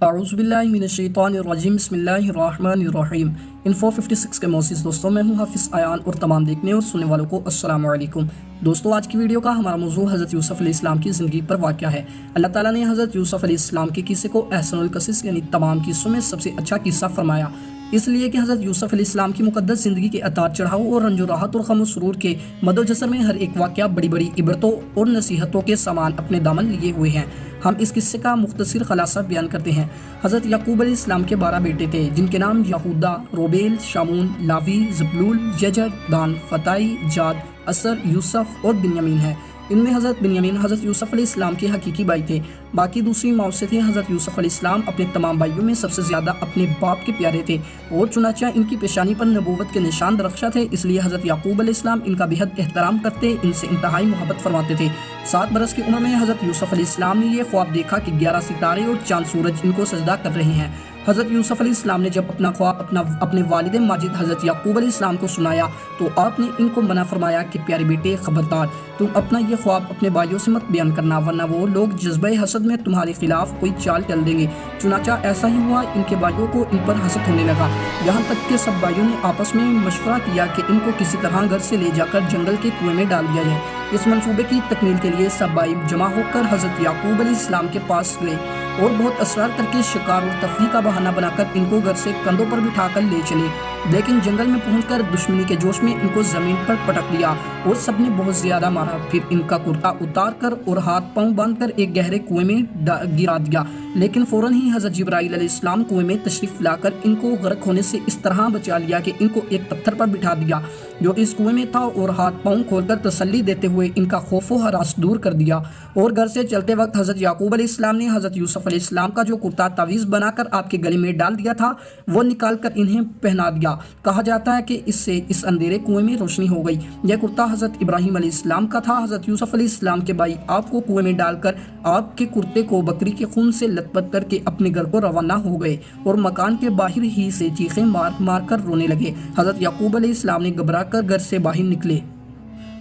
اعوذ باللہ من الشیطان الرجیم بسم اللہ الرحمن الرحیم انفو 56 کے موسیس دوستوں، میں ہوں حافظ ایان اور تمام دیکھنے اور سننے والوں کو السلام علیکم۔ دوستوں، آج کی ویڈیو کا ہمارا موضوع حضرت یوسف علیہ السلام کی زندگی پر واقع ہے۔ اللہ تعالیٰ نے حضرت یوسف علیہ السلام کے قصے کو احسن القصص یعنی تمام قصوں میں سب سے اچھا قصہ فرمایا، اس لیے کہ حضرت یوسف علیہ السلام کی مقدس زندگی کے اتار چڑھاؤ اور رنج و راحت اور غم و سرور کے مد و جزر میں ہر ایک واقعہ بڑی بڑی عبرتوں اور نصیحتوں کے سامان اپنے دامن لیے ہوئے ہیں۔ ہم اس قصے کا مختصر خلاصہ بیان کرتے ہیں۔ حضرت یعقوب علیہ السلام کے 12 بیٹے تھے، جن کے نام یہودا، روبیل، شامون، لاوی، زبلول، ججر، دان، فتائی، جاد، اسر، یوسف اور بنیامین ہیں۔ ان میں حضرت بنیامین حضرت یوسف علیہ السلام کے حقیقی بھائی تھے، باقی دوسری ماؤں سے تھے۔ حضرت یوسف علیہ السلام اپنے تمام بھائیوں میں سب سے زیادہ اپنے باپ کے پیارے تھے اور چنانچہ ان کی پیشانی پر نبوت کے نشان درخشاں تھے، اس لیے حضرت یعقوب علیہ السلام ان کا بہت احترام کرتے، ان سے انتہائی محبت فرماتے تھے۔ 7 برس کی عمر میں حضرت یوسف علیہ السلام نے یہ خواب دیکھا کہ 11 ستارے اور چاند سورج ان کو سجدہ کر رہے ہیں۔ حضرت یوسف علیہ السلام نے جب اپنا خواب اپنے والد ماجد حضرت یعقوب علیہ السلام کو سنایا تو آپ نے ان کو منع فرمایا کہ پیارے بیٹے، خبردار، تم اپنا یہ خواب اپنے بھائیوں سے مت بیان کرنا، ورنہ وہ لوگ جذبہ حسد میں تمہارے خلاف کوئی چال چل دیں گے۔ چنانچہ ایسا ہی ہوا، ان کے بھائیوں کو ان پر حسد ہونے لگا، یہاں تک کہ سب بھائیوں نے آپس میں مشورہ کیا کہ ان کو کسی طرح گھر سے لے جا کر جنگل کے کنویں میں ڈال دیا جائے۔ اس منصوبے کی تکمیل کے لیے سب بھائی جمع ہو کر حضرت یعقوب علیہ السلام کے پاس گئے اور بہت اصرار کر کے شکار اور تفریح کا بہانہ بنا کر ان کو گھر سے کندھوں پر بٹھا کر لے چلے، لیکن جنگل میں پہنچ کر دشمنی کے جوش میں ان کو زمین پر پٹک دیا اور سب نے بہت زیادہ مارا۔ پھر ان کا کرتا اتار کر اور ہاتھ پاؤں باندھ کر ایک گہرے کنویں میں گرا دیا، لیکن فوراً ہی حضرت جبرائیل علیہ السلام کنویں میں تشریف لا کر ان کو غرق ہونے سے اس طرح بچا لیا کہ ان کو ایک پتھر پر بٹھا دیا جو اس کنویں میں تھا اور ہاتھ پاؤں کھول کر تسلی دیتے ہوئے ان کا خوف و ہراس دور کر دیا۔ اور گھر سے چلتے وقت حضرت یعقوب علیہ السلام نے حضرت یوسف علیہ السلام کا جو کرتا تعویذ بنا کر آپ کے گلے میں ڈال دیا تھا وہ نکال کر انہیں پہنا دیا۔ کہا جاتا ہے کہ اس سے اس اندھیرے کنویں میں روشنی ہو گئی۔ یہ کرتا حضرت ابراہیم علیہ السلام کا تھا۔ حضرت یوسف علیہ السلام کے بھائی آپ کو کنویں میں ڈال کر آپ کے کرتے کو بکری کے خون سے لت پت کر کے اپنے گھر کو روانہ ہو گئے اور مکان کے باہر ہی سے چیخیں مار مار کر رونے لگے۔ حضرت یعقوب علیہ السلام نے گھبرا کر گھر سے باہر نکلے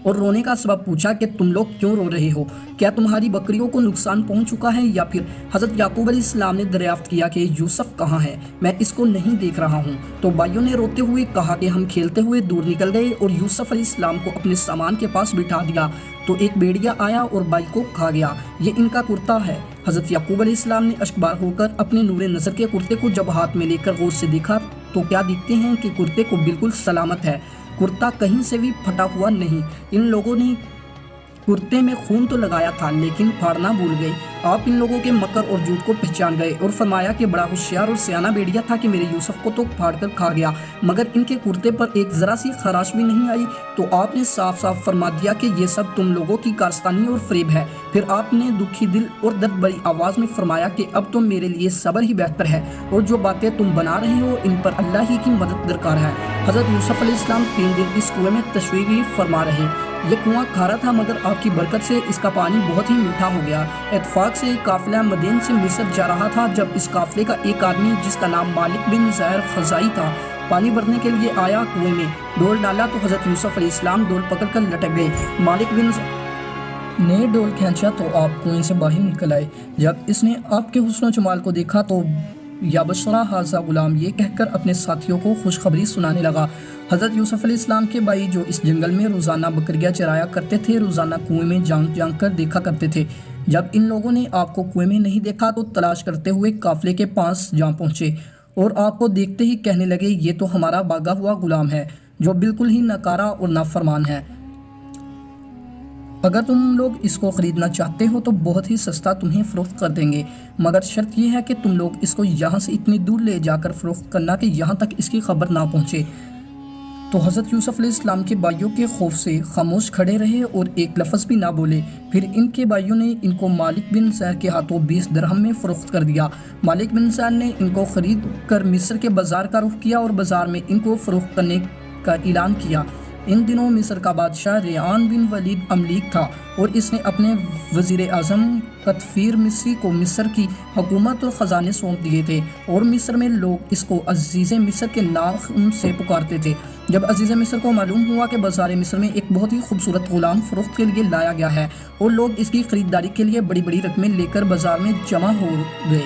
اور رونے کا سبب پوچھا کہ تم لوگ کیوں رو رہے ہو؟ کیا تمہاری بکریوں کو نقصان پہنچ چکا ہے یا پھر؟ حضرت یعقوب علیہ السلام نے دریافت کیا کہ یوسف کہاں ہے؟ میں اس کو نہیں دیکھ رہا ہوں۔ تو بھائیوں نے روتے ہوئے کہا کہ ہم کھیلتے ہوئے دور نکل گئے اور یوسف علیہ السلام کو اپنے سامان کے پاس بٹھا دیا تو ایک بھیڑیا آیا اور بھائی کو کھا گیا۔ یہ ان کا کرتا ہے۔ حضرت یعقوب علیہ السلام نے اشکبار ہو کر اپنے نور نظر کے کرتے کو جب ہاتھ میں لے کر غور سے دیکھا تو کیا دیکھتے ہیں کہ کرتے کو بالکل سلامت ہے، کرتا کہیں سے بھی پھٹا ہوا نہیں۔ ان لوگوں نے کرتے میں خون تو لگایا تھا لیکن پھاڑنا بھول گئے۔ آپ ان لوگوں کے مکر اور جھوٹ کو پہچان گئے اور فرمایا کہ بڑا ہوشیار اور سیانہ بھیڑیا تھا کہ میرے یوسف کو تو پھاڑ کر کھا گیا، مگر ان کے کرتے پر ایک ذرا سی خراش بھی نہیں آئی۔ تو آپ نے صاف صاف فرما دیا کہ یہ سب تم لوگوں کی کارستانی اور فریب ہے۔ پھر آپ نے دکھی دل اور درد بھری آواز میں فرمایا کہ اب تو میرے لیے صبر ہی بہتر ہے اور جو باتیں تم بنا رہے ہو ان پر اللہ ہی کی مدد درکار ہے۔ حضرت یوسف علیہ السلام 3 دن اس کنویں میں تشریح فرما رہے۔ یہ کنواں کھارا تھا مگر آپ کی برکت سے اس کا پانی بہت ہی میٹھا ہو گیا۔ اتفاق سے قافلہ مدین سے مصر جا رہا تھا جب اس قافلے کا ایک آدمی جس کا نام مالک بن زہر خزائی تھا پانی بھرنے کے لیے آیا۔ کنویں میں ڈول ڈالا تو حضرت یوسف علیہ السلام ڈول پکڑ کر لٹک گئے۔ مالک بن نے ڈول کھینچا تو آپ کنویں سے باہر نکل آئے۔ جب اس نے آپ کے حسن و جمال کو دیکھا تو یا بشرا حاضہ غلام یہ کہہ کر اپنے ساتھیوں کو خوشخبری سنانے لگا۔ حضرت یوسف علیہ السلام کے بھائی جو اس جنگل میں روزانہ بکریاں چرایا کرتے تھے روزانہ کنویں میں جانگ جانگ کر دیکھا کرتے تھے۔ جب ان لوگوں نے آپ کو کنویں میں نہیں دیکھا تو تلاش کرتے ہوئے قافلے کے پاس جا پہنچے اور آپ کو دیکھتے ہی کہنے لگے یہ تو ہمارا بھاگا ہوا غلام ہے جو بالکل ہی ناکارہ اور نافرمان ہے۔ اگر تم لوگ اس کو خریدنا چاہتے ہو تو بہت ہی سستا تمہیں فروخت کر دیں گے، مگر شرط یہ ہے کہ تم لوگ اس کو یہاں سے اتنی دور لے جا کر فروخت کرنا کہ یہاں تک اس کی خبر نہ پہنچے۔ تو حضرت یوسف علیہ السلام کے بھائیوں کے خوف سے خاموش کھڑے رہے اور ایک لفظ بھی نہ بولے۔ پھر ان کے بھائیوں نے ان کو مالک بن زہر کے ہاتھوں 20 درہم میں فروخت کر دیا۔ مالک بن زہر نے ان کو خرید کر مصر کے بازار کا رخ کیا اور بازار میں ان کو فروخت کرنے کا اعلان کیا۔ ان دنوں مصر کا بادشاہ ریان بن ولید املیک تھا اور اس نے اپنے وزیر اعظم قطفیر مصری کو مصر کی حکومت اور خزانے سونپ دیے تھے اور مصر میں لوگ اس کو عزیز مصر کے نام سے پکارتے تھے۔ جب عزیز مصر کو معلوم ہوا کہ بازار مصر میں ایک بہت ہی خوبصورت غلام فروخت کے لیے لایا گیا ہے اور لوگ اس کی خریداری کے لیے بڑی بڑی رقمیں لے کر بازار میں جمع ہو گئے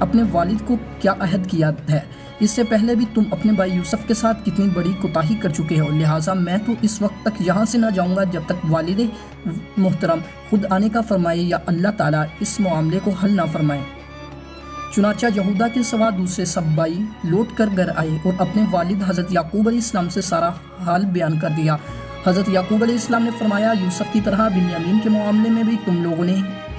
اپنے والد کو کیا عہد کیا ہے؟ اس سے پہلے بھی تم اپنے بھائی یوسف کے ساتھ کتنی بڑی کوتاہی کر چکے ہو، لہٰذا میں تو اس وقت تک یہاں سے نہ جاؤں گا جب تک والد محترم خود آنے کا فرمائے یا اللہ تعالیٰ اس معاملے کو حل نہ فرمائے۔ چنانچہ یہودا کے سوا دوسرے سب بھائی لوٹ کر گھر آئے اور اپنے والد حضرت یعقوب علیہ السلام سے سارا حال بیان کر دیا۔ حضرت یعقوب علیہ السلام نے فرمایا، یوسف کی طرح بنیامین کے معاملے میں بھی تم لوگوں نے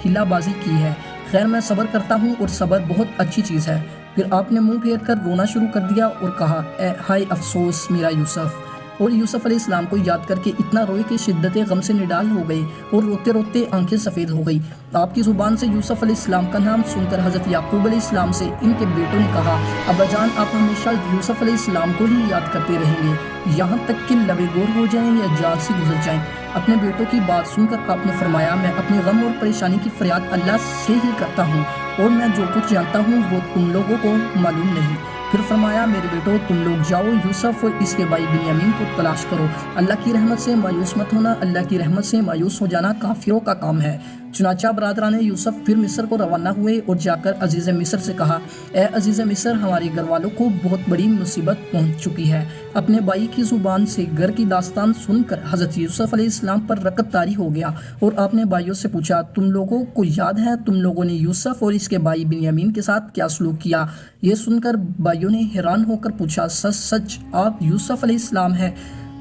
ہیلا بازی کی ہے، خیر میں صبر کرتا ہوں اور صبر بہت اچھی چیز ہے۔ پھر آپ نے منہ پھیر کر رونا شروع کر دیا اور کہا، اے ہائے افسوس میرا یوسف، اور یوسف علیہ السلام کو یاد کر کے اتنا روئے کہ شدت غم سے نڈال ہو گئی اور روتے روتے آنکھیں سفید ہو گئی۔ آپ کی زبان سے یوسف علیہ السلام کا نام سن کر حضرت یعقوب علیہ السلام سے ان کے بیٹوں نے کہا، ابا جان آپ ہمیشہ یوسف علیہ السلام کو ہی یاد کرتے رہیں گے یہاں تک کہ لبے گور ہو جائیں یا جان سے گزر جائیں۔ اپنے بیٹوں کی بات سن کر آپ نے فرمایا، میں اپنے غم اور پریشانی کی فریاد اللہ سے ہی کرتا ہوں اور میں جو کچھ جانتا ہوں وہ تم لوگوں کو معلوم نہیں۔ پھر فرمایا، میرے بیٹوں تم لوگ جاؤ یوسف اور اس کے بھائی بنیامین کو تلاش کرو، اللہ کی رحمت سے مایوس مت ہونا، اللہ کی رحمت سے مایوس ہو جانا کافروں کا کام ہے۔ چنانچہ برادران یوسف پھر مصر کو روانہ ہوئے اور جا کر عزیز مصر سے کہا، اے عزیز مصر، ہمارے گھر والوں کو بہت بڑی مصیبت پہنچ چکی ہے۔ اپنے بھائی کی زبان سے گھر کی داستان سن کر حضرت یوسف علیہ السلام پر رکعت طاری ہو گیا اور آپ نے بھائیوں سے پوچھا، تم لوگوں کو یاد ہے تم لوگوں نے یوسف اور اس کے بھائی بنیامین کے ساتھ کیا سلوک کیا؟ یہ سن کر بھائیوں نے حیران ہو کر پوچھا، سچ سچ آپ یوسف علیہ السلام ہیں؟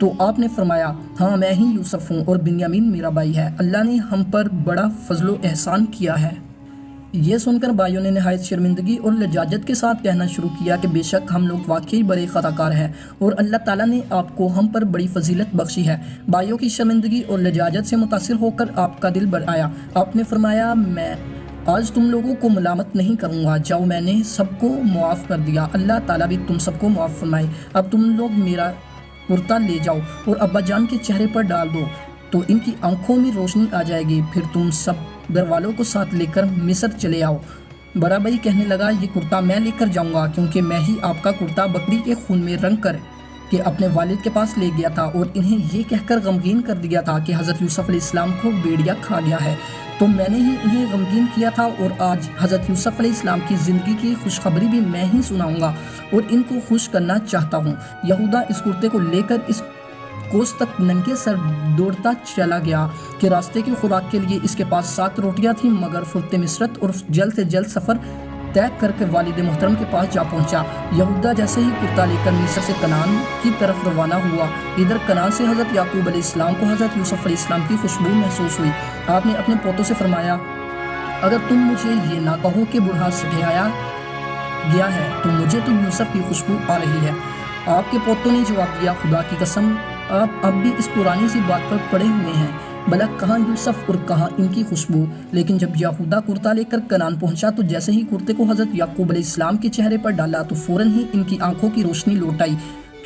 تو آپ نے فرمایا، ہاں میں ہی یوسف ہوں اور بنیامین میرا بھائی ہے، اللہ نے ہم پر بڑا فضل و احسان کیا ہے۔ یہ سن کر بھائیوں نے نہایت شرمندگی اور لجاجت کے ساتھ کہنا شروع کیا کہ بے شک ہم لوگ واقعی بڑے خطا کار ہیں اور اللہ تعالیٰ نے آپ کو ہم پر بڑی فضیلت بخشی ہے۔ بھائیوں کی شرمندگی اور لجاجت سے متاثر ہو کر آپ کا دل بھر آیا۔ آپ نے فرمایا، میں آج تم لوگوں کو ملامت نہیں کروں گا، جاؤ میں نے سب کو معاف کر دیا، اللہ تعالیٰ بھی تم سب کو معاف فرمائے۔ اب تم لوگ میرا کرتا لے جاؤ اور ابا جان کے چہرے پر ڈال دو تو ان کی آنکھوں میں روشنی آ جائے گی، پھر تم سب گھر والوں کو ساتھ لے کر مصر چلے آؤ۔ بڑا بھائی کہنے لگا، یہ کرتا میں لے کر جاؤں گا کیونکہ میں ہی آپ کا کرتا بکری کے خون میں رنگ کر کے اپنے والد کے پاس لے گیا تھا اور انہیں یہ کہہ کر غمگین کر دیا تھا کہ حضرت یوسف علیہ السلام کو بھیڑیا کھا گیا ہے، تو میں نے ہی انہیں غمگین کیا تھا اور آج حضرت یوسف علیہ السلام کی زندگی کی خوشخبری بھی میں ہی سناؤں گا اور ان کو خوش کرنا چاہتا ہوں۔ یہودا اس کرتے کو لے کر اس کوس تک ننگے سر دوڑتا چلا گیا کہ راستے کی خوراک کے لیے اس کے پاس 7 روٹیاں تھیں، مگر فرت مسرت اور جلد سے جلد سفر طے کر کے والد محترم کے پاس جا پہنچا۔ یہودا جیسے ہی کرتا لے کر مصر سے کنعان کی طرف روانہ ہوا، ادھر کنعان سے حضرت یعقوب علیہ السلام کو حضرت یوسف علیہ السلام کی خوشبو محسوس ہوئی۔ آپ نے اپنے پوتوں سے فرمایا، اگر تم مجھے یہ نہ کہو کہ بوڑھا سکھایا گیا ہے تو مجھے تو یوسف کی خوشبو آ رہی ہے۔ آپ کے پوتوں نے جواب دیا، خدا کی قسم آپ اب بھی اس پرانی سی بات پر پڑے ہوئے ہیں، بھلا کہاں یوسف اور کہاں ان کی خوشبو۔ لیکن جب یہودا کرتا لے کر کنعان پہنچا تو جیسے ہی کرتے کو حضرت یعقوب علیہ السلام کے چہرے پر ڈالا تو فوراً ہی ان کی آنکھوں کی روشنی لوٹ آئی۔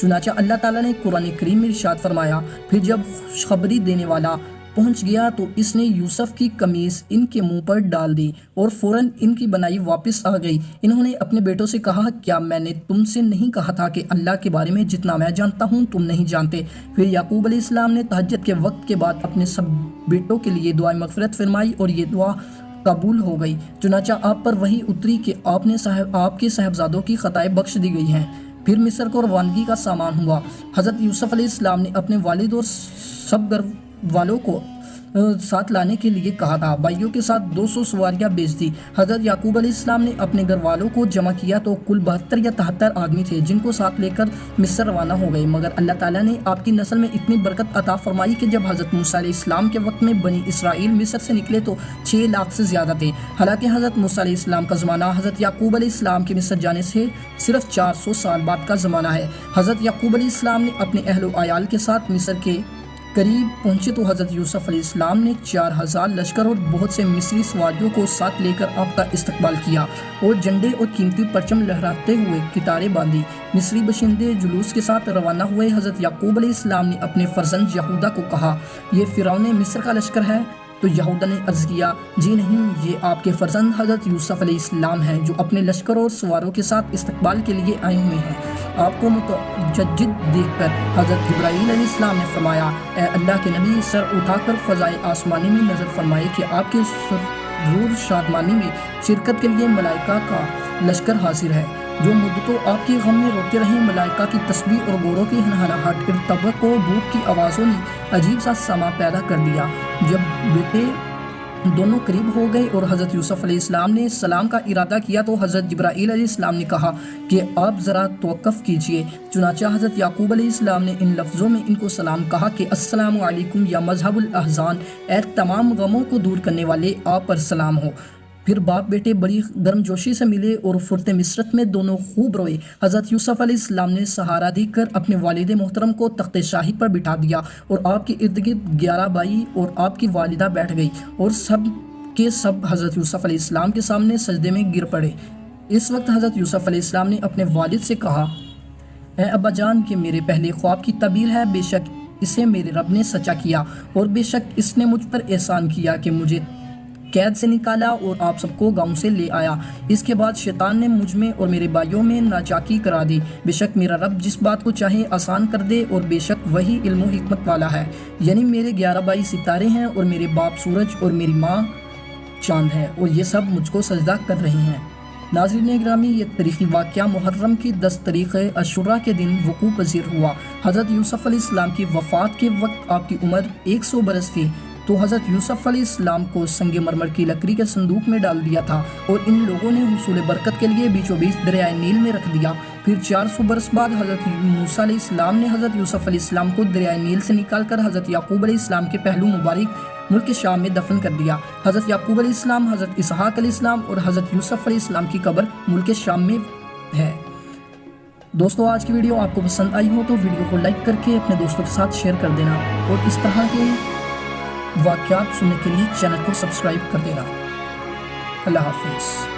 چنانچہ اللہ تعالیٰ نے قرآن کریم میں ارشاد فرمایا، پھر جب خوشخبری دینے والا پہنچ گیا تو اس نے یوسف کی قمیص ان کے منہ پر ڈال دی اور فوراً ان کی بنائی واپس آ گئی۔ انہوں نے اپنے بیٹوں سے کہا، کیا میں نے تم سے نہیں کہا تھا کہ اللہ کے بارے میں جتنا میں جانتا ہوں تم نہیں جانتے؟ پھر یعقوب علیہ السلام نے تہجد کے وقت کے بعد اپنے سب بیٹوں کے لیے دعائیں مغفرت فرمائی اور یہ دعا قبول ہو گئی۔ چنانچہ آپ پر وحی اتری کہ آپ کے صاحبزادوں کی خطائیں بخش دی گئی ہیں۔ پھر مصر کو روانگی کا سامان ہوا۔ حضرت یوسف علیہ السلام نے اپنے والد اور سب گھر والوں کو ساتھ لانے کے لیے کہا تھا۔ بھائیوں کے ساتھ 200 سواریاں بھیج دی۔ حضرت یعقوب علیہ السلام نے اپنے گھر والوں کو جمع کیا تو کل 72 یا 73 آدمی تھے جن کو ساتھ لے کر مصر روانہ ہو گئے، مگر اللہ تعالیٰ نے آپ کی نسل میں اتنی برکت عطا فرمائی کہ جب حضرت موسیٰ علیہ السلام کے وقت میں بنی اسرائیل مصر سے نکلے تو 6 لاکھ سے زیادہ تھے، حالانکہ حضرت موسیٰ علیہ السلام کا زمانہ حضرت یعقوب علیہ السلام کے مصر جانے سے صرف 400 سال بعد کا زمانہ ہے۔ حضرت یعقوب علیہ السلام نے اپنے اہل و عیال کے ساتھ مصر کے قریب پہنچے تو حضرت یوسف علیہ السلام نے 4000 لشکر اور بہت سے مصری سواریوں کو ساتھ لے کر آپ کا استقبال کیا اور جھنڈے اور قیمتی پرچم لہراتے ہوئے کتاریں باندھی۔ مصری باشندے جلوس کے ساتھ روانہ ہوئے۔ حضرت یعقوب علیہ السلام نے اپنے فرزند یہودا کو کہا، یہ فرعون مصر کا لشکر ہے؟ تو یہودا نے عرض کیا، جی نہیں، یہ آپ کے فرزند حضرت یوسف علیہ السلام ہیں جو اپنے لشکر اور سواروں کے ساتھ استقبال کے لیے آئے ہوئے ہیں۔ آپ کو متجدد دیکھ کر حضرت جبرائیل علیہ السلام نے فرمایا، اے اللہ کے نبی، سر اٹھا کر فضائے آسمانی میں نظر فرمائے کہ آپ کے مسرور شادمانی میں شرکت کے لیے ملائکہ کا لشکر حاضر ہے جو مدتوں آپ کے غم میں روتے رہے۔ ملائکہ کی تسبیح اور گھوڑوں کی ہنہناہٹ، ارتباک و بھوک کی آوازوں نے عجیب سا سما پیدا کر دیا۔ جب بیٹے دونوں قریب ہو گئے اور حضرت یوسف علیہ السلام نے سلام کا ارادہ کیا تو حضرت جبرائیل علیہ السلام نے کہا کہ آپ ذرا توقف کیجئے۔ چنانچہ حضرت یعقوب علیہ السلام نے ان لفظوں میں ان کو سلام کہا کہ السلام علیکم یا مذہب الاحزان، اے تمام غموں کو دور کرنے والے، آپ پر سلام ہو۔ پھر باپ بیٹے بڑی گرمجوشی سے ملے اور فرت مسرت میں دونوں خوب روئے۔ حضرت یوسف علیہ السلام نے سہارا دے کر اپنے والد محترم کو تخت شاہی پر بٹھا دیا اور آپ کے ارد گرد 11 بھائی اور آپ کی والدہ بیٹھ گئی اور سب کے سب حضرت یوسف علیہ السلام کے سامنے سجدے میں گر پڑے۔ اس وقت حضرت یوسف علیہ السلام نے اپنے والد سے کہا، اے ابا جان، کہ میرے پہلے خواب کی تعبیر ہے، بے شک اسے میرے رب نے سچا کیا اور بے شک اس نے مجھ پر احسان کیا کہ مجھے قید سے نکالا اور آپ سب کو گاؤں سے لے آیا۔ اس کے بعد شیطان نے مجھ میں اور میرے بھائیوں میں ناچاکی کرا دی۔ بے شک میرا رب جس بات کو چاہے آسان کر دے اور بے شک وہی علم و حکمت والا ہے۔ یعنی میرے 11 بھائی ستارے ہیں اور میرے باپ سورج اور میری ماں چاند ہے اور یہ سب مجھ کو سجدہ کر رہے ہیں۔ ناظرین گرامی، یہ تاریخی واقعہ محرم کی 10 تاریخ عاشوراء کے دن وقوع پذیر ہوا۔ حضرت یوسف علیہ السلام کی وفات کے وقت آپ کی عمر 100 برس تھی، تو حضرت یوسف علیہ السلام کو سنگ مرمر کی لکڑی کے صندوق میں ڈال دیا تھا اور ان لوگوں نے حصول برکت کے لیے بیچوں بیچ دریائے نیل میں رکھ دیا۔ پھر 400 برس بعد حضرت موسیٰ علیہ السلام نے حضرت یوسف علیہ السلام کو دریائے نیل سے نکال کر حضرت یعقوب علیہ السلام کے پہلو مبارک ملک شام میں دفن کر دیا۔ حضرت یعقوب علیہ السلام، حضرت اسحاق علیہ السلام اور حضرت یوسف علیہ السلام کی قبر ملک شام میں ہے۔ دوستو، آج کی ویڈیو آپ کو پسند آئی ہو تو ویڈیو کو لائک کر کے اپنے دوستوں کے ساتھ شیئر کر دینا اور اس طرح کے واقعات سننے کے لیے چینل کو سبسکرائب کر دینا۔ اللہ حافظ۔